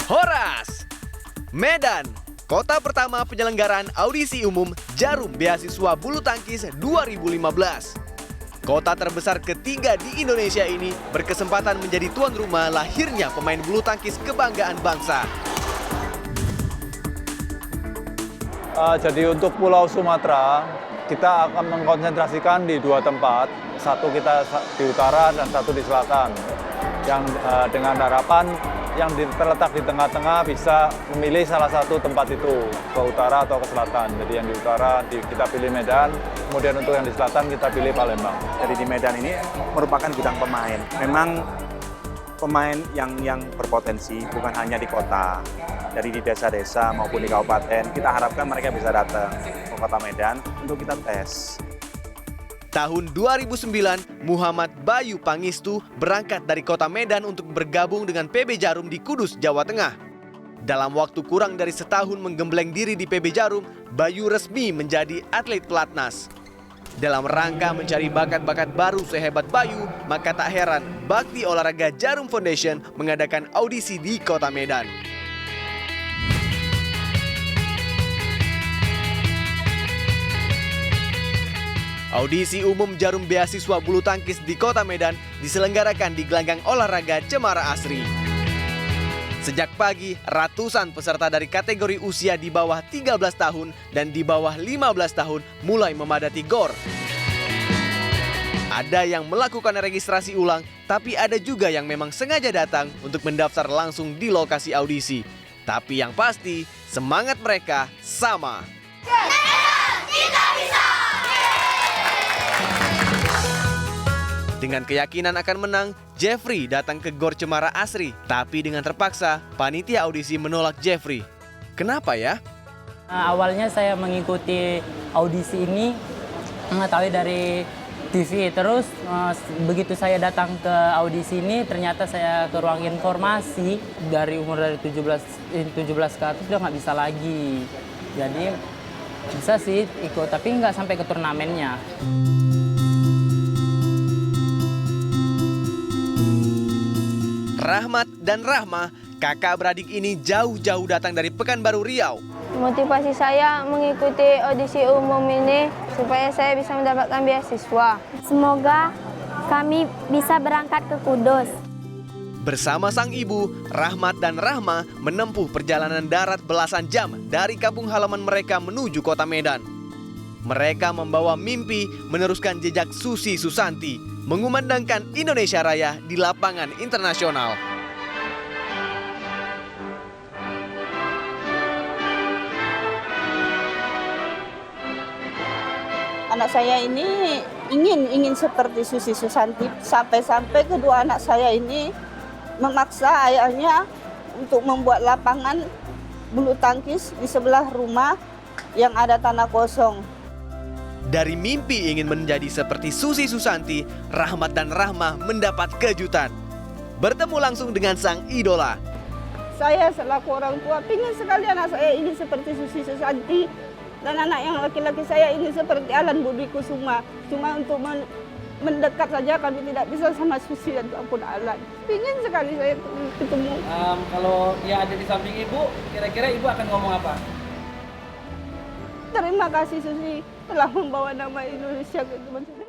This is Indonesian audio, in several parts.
Horas, Medan, kota pertama penyelenggaraan audisi umum Jarum Beasiswa Bulu Tangkis 2015. Kota terbesar ketiga di Indonesia ini berkesempatan menjadi tuan rumah lahirnya pemain bulu tangkis kebanggaan bangsa. Jadi untuk Pulau Sumatera, kita akan mengkonsentrasikan di 2 tempat. Satu kita di utara dan satu di selatan. Yang dengan harapan yang terletak di tengah-tengah bisa memilih salah satu tempat itu, ke utara atau ke selatan. Jadi yang di utara kita pilih Medan, kemudian untuk yang di selatan kita pilih Palembang. Jadi di Medan ini merupakan gudang pemain. Memang pemain yang berpotensi bukan hanya di kota, dari di desa-desa maupun di kabupaten. Kita harapkan mereka bisa datang ke kota Medan untuk kita tes. Tahun 2009, Muhammad Bayu Pangistu berangkat dari kota Medan untuk bergabung dengan PB Jarum di Kudus, Jawa Tengah. Dalam waktu kurang dari setahun menggembleng diri di PB Jarum, Bayu resmi menjadi atlet pelatnas. Dalam rangka mencari bakat-bakat baru sehebat Bayu, maka tak heran Bakti Olahraga Jarum Foundation mengadakan audisi di kota Medan. Audisi umum Jarum Beasiswa Bulu Tangkis di kota Medan diselenggarakan di gelanggang olahraga Cemara Asri. Sejak pagi, ratusan peserta dari kategori usia di bawah 13 tahun dan di bawah 15 tahun mulai memadati GOR. Ada yang melakukan registrasi ulang, tapi ada juga yang memang sengaja datang untuk mendaftar langsung di lokasi audisi. Tapi yang pasti, semangat mereka sama. Kita bisa! Dengan keyakinan akan menang, Jeffrey datang ke GOR Cemara Asri. Tapi dengan terpaksa, panitia audisi menolak Jeffrey. Kenapa ya? Awalnya saya mengikuti audisi ini mengetahui dari TV. Terus begitu saya datang ke audisi ini, ternyata saya ke ruang informasi. Dari umur dari 17 ke atas udah nggak bisa lagi. Jadi bisa sih ikut, tapi nggak sampai ke turnamennya. Rahmat dan Rahma, kakak beradik ini jauh-jauh datang dari Pekanbaru Riau. Motivasi saya mengikuti audisi umum ini supaya saya bisa mendapatkan beasiswa. Semoga kami bisa berangkat ke Kudus. Bersama sang ibu, Rahmat dan Rahma menempuh perjalanan darat belasan jam dari kampung halaman mereka menuju kota Medan. Mereka membawa mimpi meneruskan jejak Susi Susanti, mengumandangkan Indonesia Raya di lapangan internasional. Anak saya ini ingin seperti Susi Susanti, sampai-sampai kedua anak saya ini memaksa ayahnya untuk membuat lapangan bulu tangkis di sebelah rumah yang ada tanah kosong. Dari mimpi ingin menjadi seperti Susi Susanti, Rahmat dan Rahma mendapat kejutan. Bertemu langsung dengan sang idola. Saya selaku orang tua ingin sekali anak saya ini seperti Susi Susanti. Dan anak yang laki-laki saya ini seperti Alan Budi Kusuma. Cuma untuk mendekat saja kami tidak bisa sama Susi ataupun Alan. Ingin sekali saya ketemu. Kalau dia ada di samping ibu, kira-kira ibu akan ngomong apa? Terima kasih Susi telah membawa nama Indonesia ke teman-teman.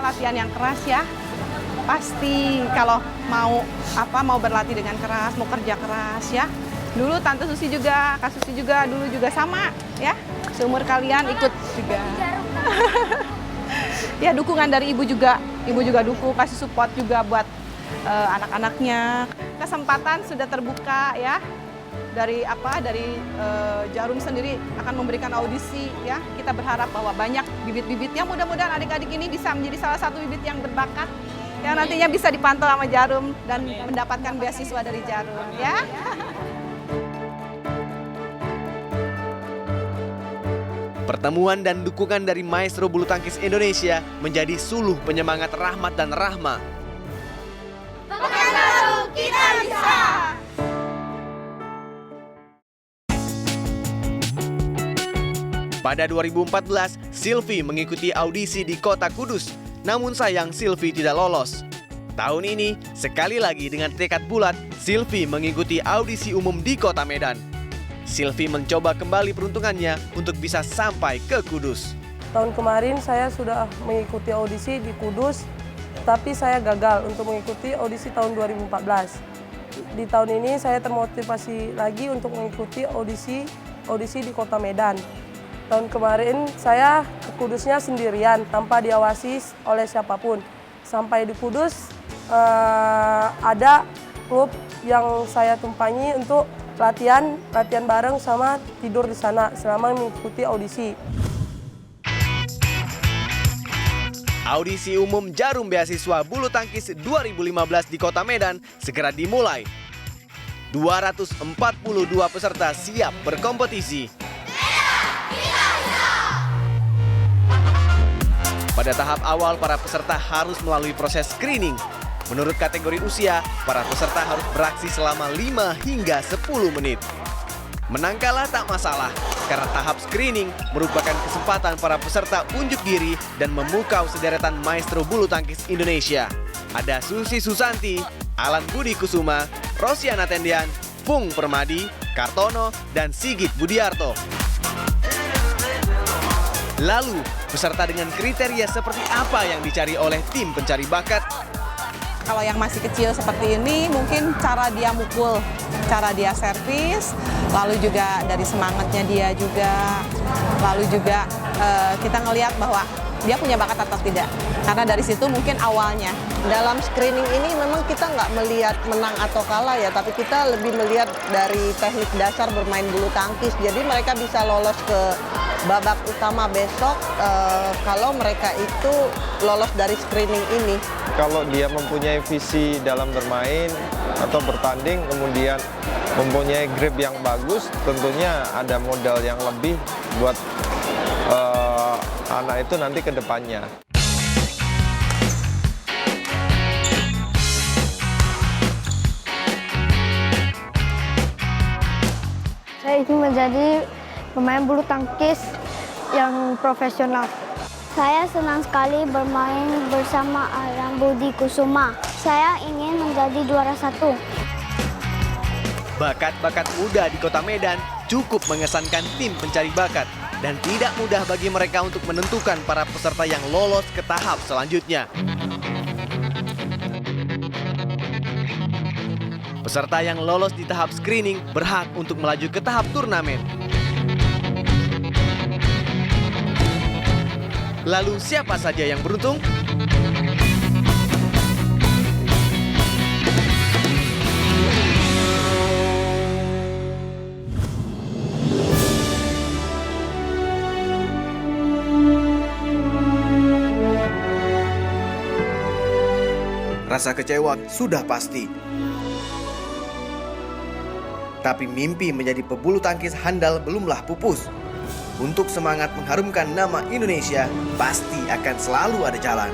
Latihan yang keras ya, pasti kalau mau berlatih dengan keras, mau kerja keras ya. Dulu Tante Susi juga, Kak Susi juga dulu juga sama ya, seumur kalian ikut juga. Ya dukungan dari ibu juga dukung, kasih support juga buat anak-anaknya. Kesempatan sudah terbuka ya. Dari Jarum sendiri akan memberikan audisi ya. Kita berharap bahwa banyak bibit-bibitnya, mudah-mudahan adik-adik ini bisa menjadi salah satu bibit yang berbakat yang nantinya bisa dipantau sama Jarum dan mendapatkan beasiswa dari Jarum ya. Pertemuan dan dukungan dari maestro bulu tangkis Indonesia menjadi suluh penyemangat Rahmat dan Rahma. Pekanbaru kita bisa! Pada 2014, Silvi mengikuti audisi di kota Kudus. Namun sayang Silvi tidak lolos. Tahun ini, sekali lagi dengan tekad bulat, Silvi mengikuti audisi umum di kota Medan. Silvi mencoba kembali peruntungannya untuk bisa sampai ke Kudus. Tahun kemarin saya sudah mengikuti audisi di Kudus, tapi saya gagal untuk mengikuti audisi tahun 2014. Di tahun ini saya termotivasi lagi untuk mengikuti audisi di kota Medan. Tahun kemarin saya ke Kudusnya sendirian tanpa diawasi oleh siapapun. Sampai di Kudus ada klub yang saya tumpangi untuk latihan bareng sama tidur di sana selama mengikuti audisi. Audisi umum Jarum Beasiswa Bulu Tangkis 2015 di Kota Medan segera dimulai. 242 peserta siap berkompetisi. Pada tahap awal, para peserta harus melalui proses screening. Menurut kategori usia, para peserta harus beraksi selama 5 hingga 10 menit. Menang kalah tak masalah, karena tahap screening merupakan kesempatan para peserta unjuk diri dan memukau sederetan maestro bulu tangkis Indonesia. Ada Susi Susanti, Alan Budi Kusuma, Rosiana Tendian, Fung Permadi, Kartono, dan Sigit Budiarto. Lalu, peserta dengan kriteria seperti apa yang dicari oleh tim pencari bakat? Kalau yang masih kecil seperti ini, mungkin cara dia mukul, cara dia servis, lalu juga dari semangatnya dia juga, lalu juga kita ngelihat bahwa dia punya bakat atau tidak. Karena dari situ mungkin awalnya. Dalam screening ini memang kita nggak melihat menang atau kalah ya, tapi kita lebih melihat dari teknik dasar bermain bulu tangkis. Jadi mereka bisa lolos ke babak utama besok kalau mereka itu lolos dari screening ini. Kalau dia mempunyai visi dalam bermain atau bertanding, kemudian mempunyai grip yang bagus, tentunya ada modal yang lebih buat anak itu nanti ke depannya. Saya ingin menjadi pemain bulu tangkis yang profesional. Saya senang sekali bermain bersama Alan Budi Kusuma. Saya ingin menjadi juara 1. Bakat-bakat muda di Kota Medan cukup mengesankan tim pencari bakat dan tidak mudah bagi mereka untuk menentukan para peserta yang lolos ke tahap selanjutnya. Peserta yang lolos di tahap screening berhak untuk melaju ke tahap turnamen. Lalu siapa saja yang beruntung? Rasa kecewa sudah pasti. Tapi mimpi menjadi pebulu tangkis handal belumlah pupus. Untuk semangat mengharumkan nama Indonesia, pasti akan selalu ada jalan.